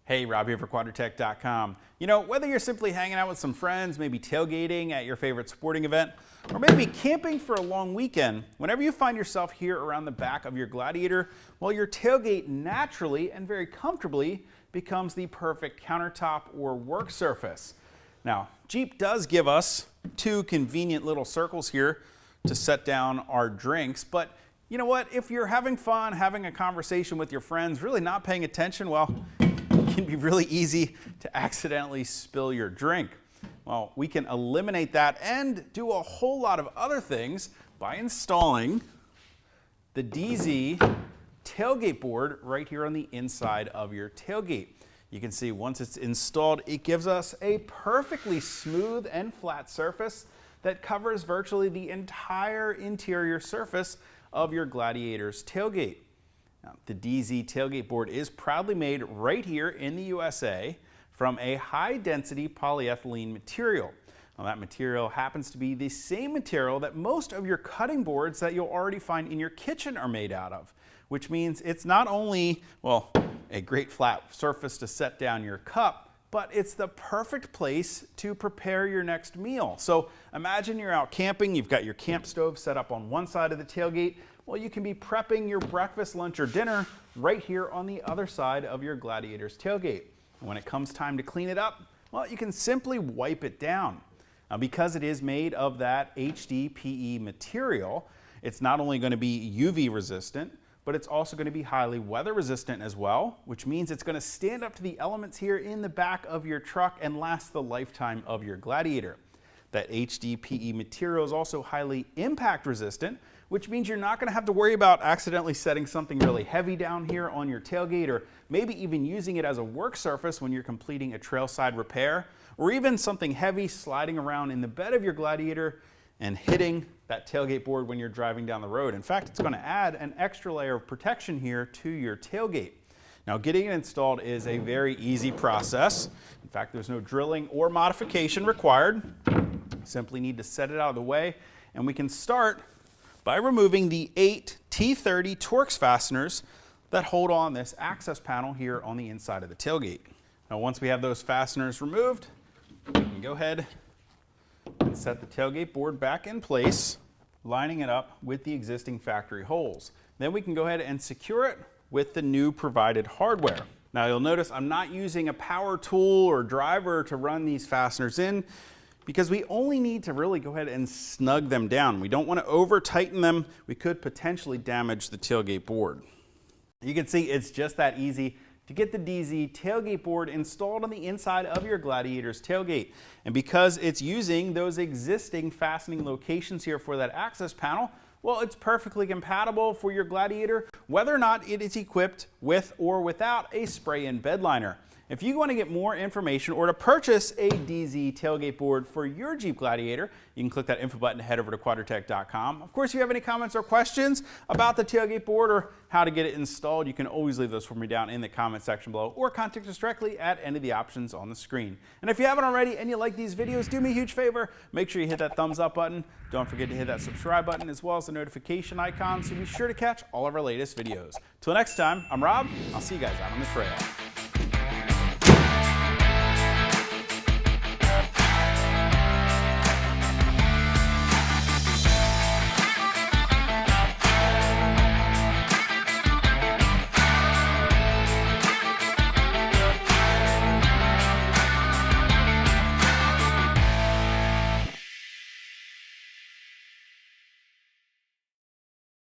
Hey, Rob here for QuadratechTech.com. You know, whether you're simply hanging out with some friends, maybe tailgating at your favorite sporting event, or maybe camping for a long weekend, whenever you find yourself here around the back of your Gladiator, well, your tailgate naturally and very comfortably becomes the perfect countertop or work surface. Now, Jeep does give us two convenient little circles here to set down our drinks, but you know what? If you're having fun, having a conversation with your friends, really not paying attention, well, it can be really easy to accidentally spill your drink. Well, we can eliminate that and do a whole lot of other things by installing the DZ tailgate board right here on the inside of your tailgate. You can see once it's installed, it gives us a perfectly smooth and flat surface that covers virtually the entire interior surface of your Gladiator's tailgate. Now, the DZ tailgate board is proudly made right here in the USA from a high-density polyethylene material. Now, that material happens to be the same material that most of your cutting boards that you'll already find in your kitchen are made out of, which means it's not only, well, a great flat surface to set down your cup, but it's the perfect place to prepare your next meal. So imagine you're out camping, you've got your camp stove set up on one side of the tailgate. Well, you can be prepping your breakfast, lunch, or dinner right here on the other side of your Gladiator's tailgate. And when it comes time to clean it up, well, you can simply wipe it down. Now, because it is made of that HDPE material, it's not only going to be UV resistant, but it's also going to be highly weather resistant as well, which means it's going to stand up to the elements here in the back of your truck and last the lifetime of your Gladiator. That HDPE material is also highly impact resistant, which means you're not going to have to worry about accidentally setting something really heavy down here on your tailgate, or maybe even using it as a work surface when you're completing a trailside repair, or even something heavy sliding around in the bed of your Gladiator and hitting that tailgate board when you're driving down the road. In fact, it's going to add an extra layer of protection here to your tailgate. Now, getting it installed is a very easy process. In fact, there's no drilling or modification required. Simply need to set it out of the way, and we can start by removing the 8 T30 Torx fasteners that hold on this access panel here on the inside of the tailgate. Now, once we have those fasteners removed, we can go ahead and set the tailgate board back in place, lining it up with the existing factory holes. Then we can go ahead and secure it with the new provided hardware. Now, you'll notice I'm not using a power tool or driver to run these fasteners in, because we only need to really go ahead and snug them down. We don't want to over tighten them. We could potentially damage the tailgate board. You can see it's just that easy to get the DZ tailgate board installed on the inside of your Gladiator's tailgate. And because it's using those existing fastening locations here for that access panel, well, it's perfectly compatible for your Gladiator, whether or not it is equipped with or without a spray-in bed liner. If you want to get more information or to purchase a DZ tailgate board for your Jeep Gladiator, you can click that info button to head over to QuadratechTech.com. Of course, if you have any comments or questions about the tailgate board or how to get it installed, you can always leave those for me down in the comment section below, or contact us directly at any of the options on the screen. And if you haven't already and you like these videos, do me a huge favor, make sure you hit that thumbs up button. Don't forget to hit that subscribe button as well as the notification icon, so be sure to catch all of our latest videos. Till next time, I'm Rob. I'll see you guys out on the trail.